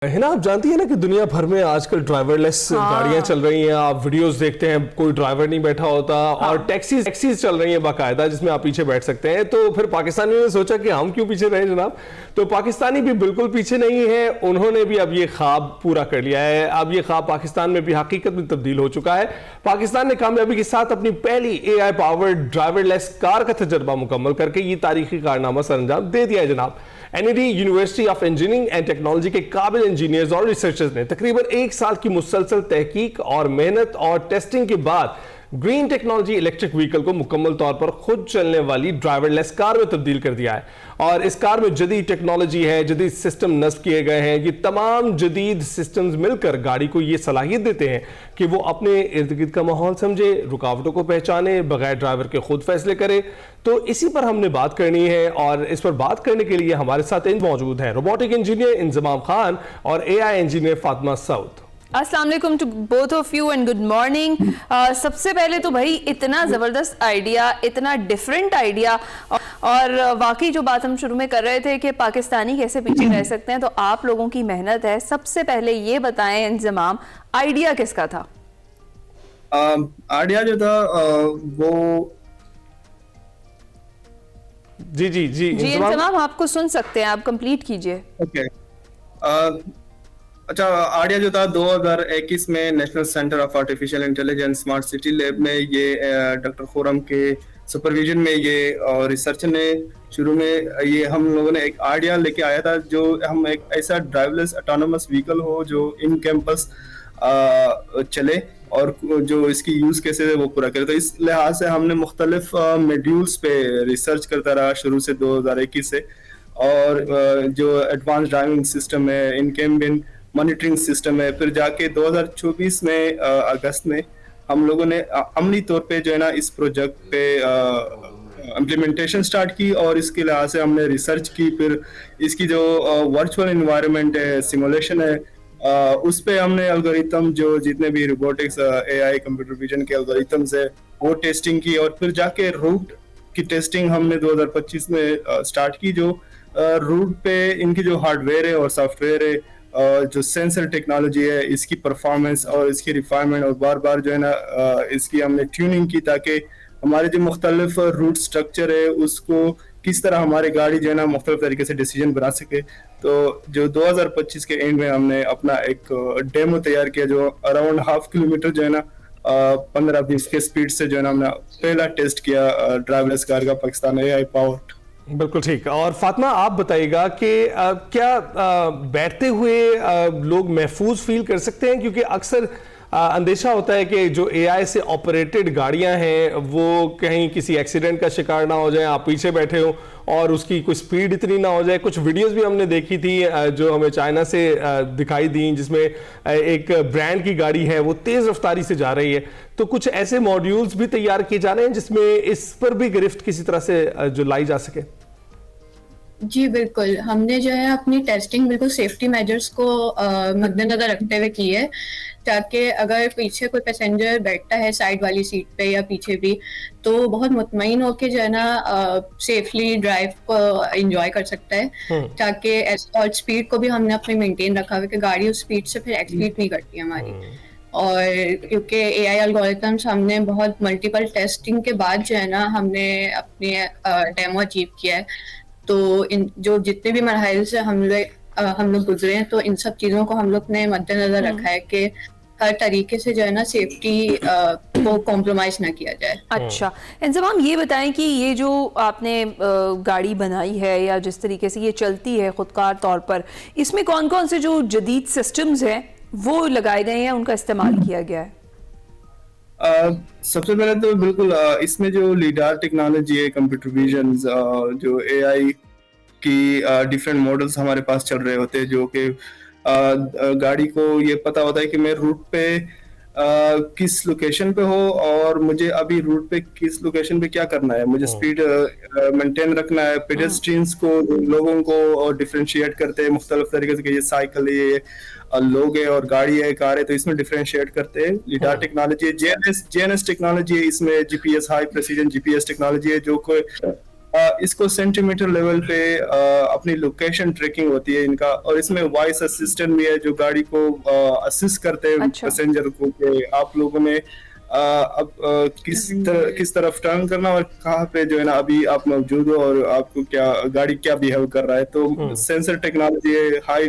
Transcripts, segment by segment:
है ना। आप जानती है ना कि दुनिया भर में आजकल ड्राइवरलेस गाड़ियां चल रही हैं। आप वीडियोस देखते हैं, कोई ड्राइवर नहीं बैठा होता। और टैक्सीज चल रही हैं बाकायदा, जिसमें आप पीछे बैठ सकते हैं। तो फिर पाकिस्तानियों ने सोचा कि हम क्यों पीछे रहे जनाब। तो पाकिस्तानी भी बिल्कुल पीछे नहीं है, उन्होंने भी अब ये ख्वाब पूरा कर लिया है। अब ये ख्वाब पाकिस्तान में भी हकीकत में तब्दील हो चुका है। पाकिस्तान ने कामयाबी के साथ अपनी पहली AI पावर्ड ड्राइवरलेस कार का तजर्बा मुकम्मल करके ये तारीखी कारनामा सरअंजाम दे दिया है जनाब। NED university of engineering and technology के काबिल इंजीनियर्स और रिसर्चर्स ने तकरीबन 1 साल की मुसलसल तहकीक और मेहनत और टेस्टिंग के बाद ग्रीन टेक्नोलॉजी इलेक्ट्रिक व्हीकल को मुकम्मल तौर पर खुद चलने वाली ड्राइवरलेस कार में तब्दील कर दिया है। और इस कार में जदीद टेक्नोलॉजी है, जदीद सिस्टम नस्ब किए गए हैं। ये तमाम जदीद सिस्टम्स मिलकर गाड़ी को ये सलाहियत देते हैं कि वो अपने इर्द गिर्द का माहौल समझे, रुकावटों को पहचाने, बगैर ड्राइवर के खुद फैसले करे। तो इसी पर हमने बात करनी है, और इस पर बात करने के लिए हमारे साथ मौजूद हैं रोबोटिक इंजीनियर इंजमाम खान और AI इंजीनियर फातिमा सऊद। अस्सलाम वालेकुम to both of you and good morning. सबसे पहले तो भाई इतना ज़बरदस्त आइडिया, इतना डिफरेंट आइडिया, और वाकई जो बात हम शुरू में कर रहे थे कि पाकिस्तानी कैसे पीछे रह सकते हैं, तो आप लोगों की मेहनत है। सबसे पहले ये बताएं इंजमाम, आइडिया किसका था? आइडिया जो था वो जी इंजमाम आपको सुन सकते हैं, आप कंप्लीट कीजिए। ओके। अच्छा, आइडिया जो था 2021 में national centre of artificial intelligence smart city lab में ये डॉक्टर खुरम के सुपरविजन में ये रिसर्च ने शुरू में ये हम लोगों ने एक आइडिया लेके आया था, जो हम एक ऐसा ड्राइवरलेस ऑटोनोमस व्हीकल हो जो इन कैंपस चले और जो इसकी यूज कैसे है वो पूरा करे। तो इस लिहाज से हमने मुख्तलिफ मॉड्यूल्स पे रिसर्च करता रहा शुरू से 2021 से। और जो एडवांस ड्राइविंग सिस्टम है, इन कैबिन मॉनिटरिंग सिस्टम है, फिर जाके 2024 में अगस्त में हम लोगों ने अमली तौर पे जो है ना इस प्रोजेक्ट पे इम्प्लीमेंटेशन स्टार्ट की। और इसके लिहाज से हमने रिसर्च की, फिर इसकी जो वर्चुअल इन्वायरमेंट है, सिमुलेशन है, उस पे हमने एल्गोरिथम जो जितने भी रोबोटिक्स AI कंप्यूटर विजन के एल्गोरिथम्स है वो टेस्टिंग की। और फिर जाके रूट की टेस्टिंग हमने 2025 में स्टार्ट की। जो रूट पे इनकी जो हार्डवेयर है और सॉफ्टवेयर है, जो सेंसर टेक्नोलॉजी है, इसकी परफॉर्मेंस और इसकी रिफाइनमेंट और बार बार जो है ना इसकी हमने ट्यूनिंग की, ताकि हमारे जो मुख्तलिफ रूट स्ट्रक्चर है उसको किस तरह हमारी गाड़ी जो है ना मुख्तलिफ तरीके से डिसीजन बना सके। तो जो 2025 के एंड में हमने अपना एक डेमो तैयार किया, जो अराउंड 1/2 किलोमीटर जो है ना 15-20 के स्पीड से जो है ना हमने पहला टेस्ट किया ड्राइवरलेस कार का पाकिस्तान AI पावर्ड। बिल्कुल ठीक। और फातिमा आप बताइएगा कि क्या बैठते हुए लोग महफूज फील कर सकते हैं, क्योंकि अक्सर अंदेशा होता है कि जो AI से ऑपरेटेड गाड़ियां हैं वो कहीं किसी एक्सीडेंट का शिकार ना हो जाए, आप पीछे बैठे हो और उसकी कोई स्पीड इतनी ना हो जाए। कुछ वीडियोस भी हमने देखी थी जो हमें चाइना से दिखाई दी, जिसमें एक ब्रांड की गाड़ी है वो तेज रफ्तारी से जा रही है। तो कुछ ऐसे मॉड्यूल्स भी तैयार किए जा रहे हैं जिसमें इस पर भी गिरफ्त किसी तरह से जो लाई जा सके। जी बिल्कुल, हमने जो है अपनी टेस्टिंग बिल्कुल सेफ्टी मेजर्स को मद्देनजर रखते हुए की है, ताकि अगर पीछे कोई पैसेंजर बैठता है साइड वाली सीट पे या पीछे भी, तो बहुत मुतमईन होकर जो है ना सेफली ड्राइव को एंजॉय कर सकता है। ताकि और स्पीड को भी हमने अपनी मेंटेन रखा हुआ कि गाड़ी उस स्पीड से फिर एक्सीड नहीं करती हमारी। और क्योंकि AI एल्गोरिथम्स हमने बहुत मल्टीपल टेस्टिंग के बाद जो है ना हमने अपने डेमो अचीव किया है। तो इन जो जितने भी मरहल से हम लोग गुजरे हैं, तो इन सब चीज़ों को हम लोग ने मद्देनजर रखा है कि हर तरीके से जो है ना सेफ्टी को कॉम्प्रोमाइज ना किया जाए। अच्छा इंजमाम, ये बताएं कि ये जो आपने गाड़ी बनाई है या जिस तरीके से ये चलती है खुदकार तौर पर, इसमें कौन कौन से जो जदीद सिस्टम्स हैं वो लगाए गए हैं, उनका इस्तेमाल किया गया है? सबसे पहले तो बिल्कुल इसमें जो लीडार टेक्नोलॉजी है, कंप्यूटर विजन, जो AI की डिफरेंट मॉडल्स हमारे पास चल रहे होते हैं, जो कि गाड़ी को ये पता होता है कि मैं रूट पे किस लोकेशन पे हो और मुझे अभी रूट पे किस लोकेशन पे क्या करना है, मुझे स्पीड मेंटेन रखना है। पेडेस्ट्रियंस को, लोगों को डिफरेंशिएट करते हैं मुख्तलिफ तरीके से कि ये साइकिल है, ये लोग है और गाड़ी है, कार है, तो इसमें डिफरेंशिएट करते हैं। लिडार टेक्नोलॉजी है, GNS टेक्नोलॉजी है, इसमें GPS high precision GPS technology है, जो कोई इसको सेंटीमीटर लेवल पे अपनी लोकेशन ट्रैकिंग होती है इनका, और इसमें वॉइस असिस्टेंट भी है जो गाड़ी को असिस्ट करते हैं अच्छा। पैसेंजर को कि आप लोगों ने अब किस तरफ टर्न करना और कहाँ पे जो है ना अभी आप मौजूद हो और आपको क्या गाड़ी क्या बिहेव कर रहा है। तो सेंसर टेक्नोलॉजी है, हाई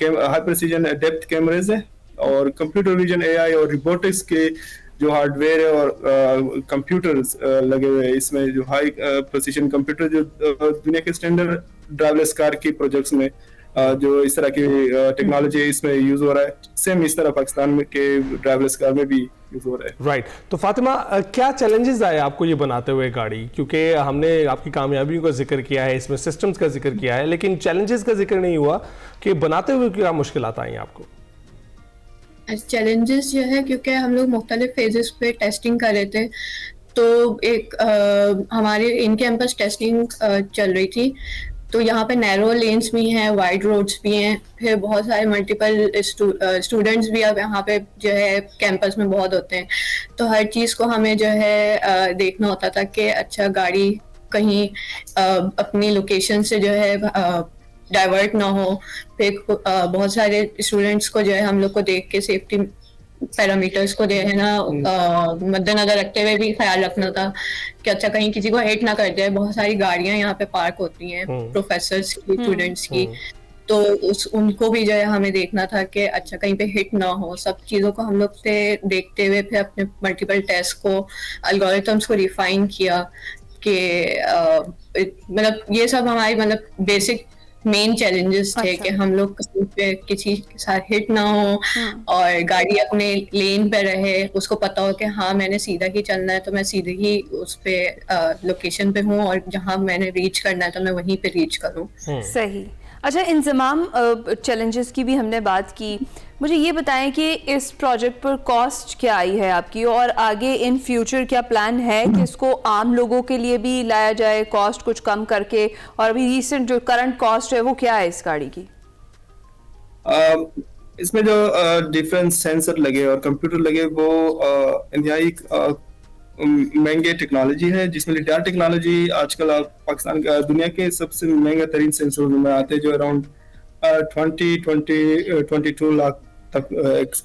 प्रिसीजन डेप्थ कैमरेज है, और कंप्यूटर विजन, एआई और रोबोटिक्स के जो हार्डवेयर है और कंप्यूटर्स लगे हुए हैं इसमें, जो हाई प्रिसीजन कंप्यूटर जो दुनिया के स्टैंडर्ड ड्राइवलेस कार की प्रोजेक्ट्स में जो इस तरह की टेक्नोलॉजी इसमें यूज हो रहा है, सेम इस तरह पाकिस्तान में के ड्राइवलेस कार में भी यूज हो रहा है। राइट। तो फातिमा, क्या चैलेंजेस आए आपको ये बनाते हुए गाड़ी? क्योंकि हमने आपकी कामयाबियों का जिक्र किया है, इसमें सिस्टम्स का जिक्र किया है, लेकिन चैलेंजेस का जिक्र नहीं हुआ कि बनाते हुए क्या मुश्किलात आई आपको? चैलेंजेस जो है, क्योंकि हम लोग मुख्तलिफ फेजेस पे टेस्टिंग कर रहे थे, तो एक हमारे इन कैंपस टेस्टिंग चल रही थी, तो यहाँ पे नैरो लेन्स भी हैं, वाइड रोड्स भी हैं, फिर बहुत सारे मल्टीपल स्टूडेंट्स भी अब यहाँ पे जो है कैंपस में बहुत होते हैं, तो हर चीज़ को हमें जो है देखना होता था कि अच्छा गाड़ी कहीं अपनी लोकेशन से जो है डाइवर्ट ना हो। फिर बहुत सारे स्टूडेंट्स को जो है हम लोग को देख के सेफ्टी पैरामीटर्स को जो है ना मद्देनजर रखते हुए भी ख्याल रखना था कि अच्छा कहीं किसी को हिट ना कर जाए। बहुत सारी गाड़ियां यहाँ पे पार्क होती हैं प्रोफेसर्स की, स्टूडेंट्स की, तो उनको भी जो है हमें देखना था कि अच्छा कहीं पे हिट ना हो। सब चीज़ों को हम लोग से देखते हुए फिर अपने मल्टीपल टेस्ट को, एल्गोरिथम्स को रिफाइन किया कि मतलब ये सब हमारी मतलब बेसिक मेन चैलेंजेस थे कि हम लोग किसी के साथ हिट ना हो और गाड़ी अपने लेन पे रहे, उसको पता हो कि हाँ मैंने सीधा ही चलना है तो मैं सीधे ही उस पे लोकेशन पे हूँ और जहाँ मैंने रीच करना है तो मैं वहीं पे रीच करूँ। सही। अच्छा, इंजमाम चैलेंजेस की भी हमने बात की, मुझे ये बताएं कि इस प्रोजेक्ट पर कॉस्ट क्या आई है आपकी, और आगे इन फ्यूचर क्या प्लान है कि इसको आम लोगों के लिए भी लाया जाए कॉस्ट कुछ कम करके, और अभी रिसेंट जो करंट कॉस्ट है वो क्या है इस गाड़ी की? इसमें जो डिफरेंट सेंसर लगे और कंप्यूटर लगे वो इंतहाई महंगे टेक्नोलॉजी है, जिसमें लिडार टेक्नोलॉजी आजकल पाकिस्तान का दुनिया के सबसे महंगा तरीन सेंसर में आते हैं, जो अराउंड 22 लाख तक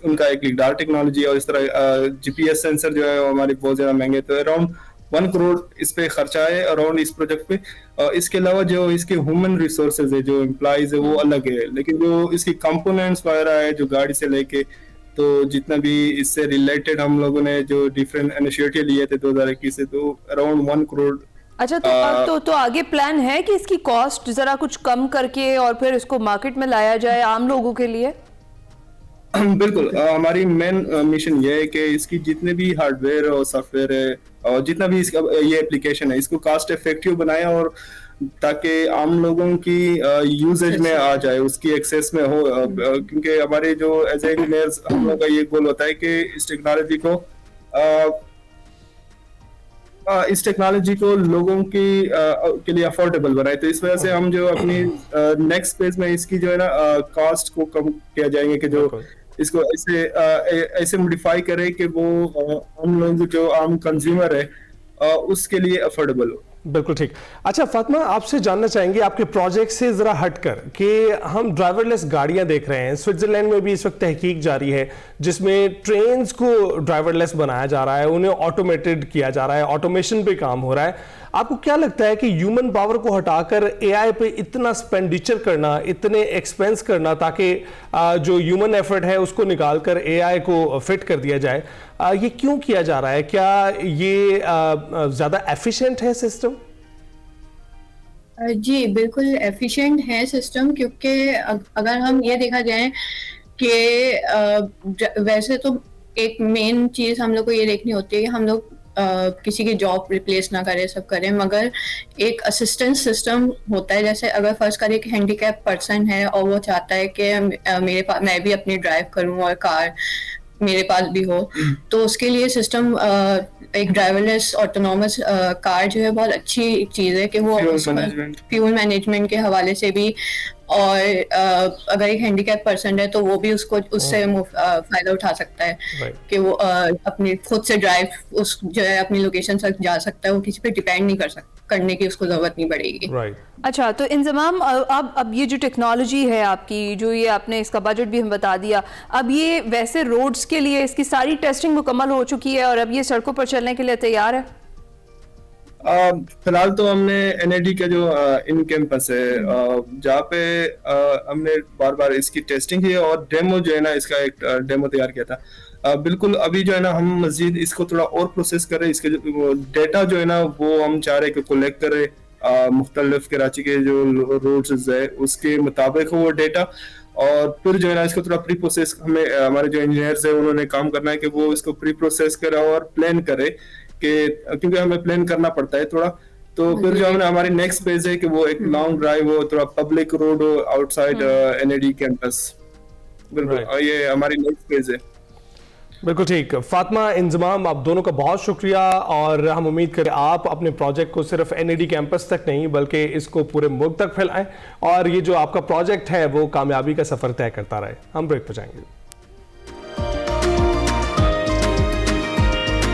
उनका एक लिडार टेक्नोलॉजी। और इस तरह जीपीएस सेंसर जो है वो हमारे बहुत ज्यादा महंगे, तो अराउंड 1 करोड़ इस पे खर्चा है अराउंड इस प्रोजेक्ट पे। इसके अलावा जो इसके ह्यूमन रिसोर्सेज है, जो एम्प्लॉइज है वो अलग है, लेकिन जो इसकी कंपोनेंट्स वगैरह है जो गाड़ी से लेके तो जितना भी इससे रिलेटेड हम लोगों ने जो डिफरेंट इनिशिएटिव लिए थे 2021 से, तो अराउंड 1 करोड़। अच्छा, तो आगे प्लान है कि इसकी कॉस्ट जरा कुछ कम करके और फिर इसको मार्केट में लाया जाए आम लोगों के लिए? बिल्कुल, हमारी मेन मिशन ये है कि इसकी जितने भी हार्डवेयर और सॉफ्टवेयर है और जितना भी इसका ये एप्लीकेशन है इसको कॉस्ट इफेक्टिव बनाए, और ताकि आम लोगों की यूजेज में आ जाए, उसकी एक्सेस में हो, क्योंकि हमारे जो एज इंजीनियर्स हम लोग का ये गोल होता है कि इस टेक्नोलॉजी को लोगों की के लिए अफोर्डेबल बनाए। तो इस वजह से हम जो अपनी नेक्स्ट फेज में इसकी जो है ना कॉस्ट को कम किया जाएंगे कि जो इसको ऐसे मॉडिफाई करे कि वो हम लोग जो आम कंज्यूमर है उसके लिए अफोर्डेबल हो। बिल्कुल ठीक। अच्छा फातिमा, आपसे जानना चाहेंगे आपके प्रोजेक्ट से जरा हटकर कि हम ड्राइवरलेस गाड़ियां देख रहे हैं, स्विट्जरलैंड में भी इस वक्त तहकीक जारी है जिसमें ट्रेन्स को ड्राइवरलेस बनाया जा रहा है, उन्हें ऑटोमेटेड किया जा रहा है, ऑटोमेशन पे काम हो रहा है। आपको क्या लगता है कि ह्यूमन पावर को हटाकर एआई पे इतना स्पेंडिचर करना, इतने एक्सपेंस करना ताकि जो ह्यूमन एफर्ट है उसको निकालकर एआई को फिट कर दिया जाए, ये क्यों किया जा रहा है? क्या ये ज्यादा एफिशिएंट है सिस्टम? जी बिल्कुल एफिशिएंट है सिस्टम, क्योंकि अगर हम ये देखा जाए कि वैसे तो एक मेन चीज हम लोग को ये देखनी होती है कि हम लोग किसी की जॉब रिप्लेस ना करें, सब करें, मगर एक असिस्टेंस सिस्टम होता है। जैसे अगर फर्स्ट कर एक हैंडीकैप पर्सन है और वो चाहता है कि मेरे पास मैं भी अपनी ड्राइव करूं और कार मेरे पास भी हो, तो उसके लिए सिस्टम एक ड्राइवरलेस ऑटोनॉमस कार जो है बहुत अच्छी चीज़ है कि वो फ्यूल मैनेजमेंट के हवाले से भी, और अगर एक हैंडीकैप पर्सन है तो वो भी उसको उससे फायदा उठा सकता है कि वो अपनी खुद से ड्राइव उस जो है अपनी लोकेशन तक जा सकता है, वो किसी पे डिपेंड नहीं कर सकता। करने की उसको जरूरत नहीं पड़ेगी। राइट। अच्छा, तो इंजमाम अब ये जो टेक्नोलॉजी है आपकी, जो ये आपने इसका बजट भी हम बता दिया, अब ये वैसे रोड्स के लिए इसकी सारी टेस्टिंग मुकम्मल हो चुकी है और अब ये सड़कों पर चलने के लिए तैयार है? फिलहाल तो हमने एनएडी का जो इन कैंपस है जहाँ पे हमने बार बार इसकी टेस्टिंग की और डेमो जो है ना, इसका एक डेमो तैयार किया था। बिल्कुल अभी जो है ना हम मजीद इसको थोड़ा और प्रोसेस करें, इसके जो डेटा जो है ना वो हम चाह रहे हैं कि कलेक्ट करें मुख्तलिफ कराची के जो रोड्स है उसके मुताबिक वो डेटा, और फिर जो है ना इसको थोड़ा प्री प्रोसेस हमें हमारे जो इंजीनियर्स है उन्होंने काम करना है कि वो इसको प्री प्रोसेस करे और प्लान करे कि क्योंकि हमें प्लान करना पड़ता है थोड़ा। तो फिर जो हमने हमारी नेक्स्ट फेज है कि वो एक लॉन्ग ड्राइव हो, थोड़ा पब्लिक रोड हो आउटसाइड एनएडी कैंपस। बिल्कुल ये हमारी नेक्स्ट फेज है। बिल्कुल ठीक। फातिमा, इंजमाम, आप दोनों का बहुत शुक्रिया और हम उम्मीद करें आप अपने प्रोजेक्ट को सिर्फ एनएडी कैंपस तक नहीं बल्कि इसको पूरे मुल्क तक फैलाएं और ये जो आपका प्रोजेक्ट है वो कामयाबी का सफर तय करता रहे। हम ब्रेक पर जाएंगे।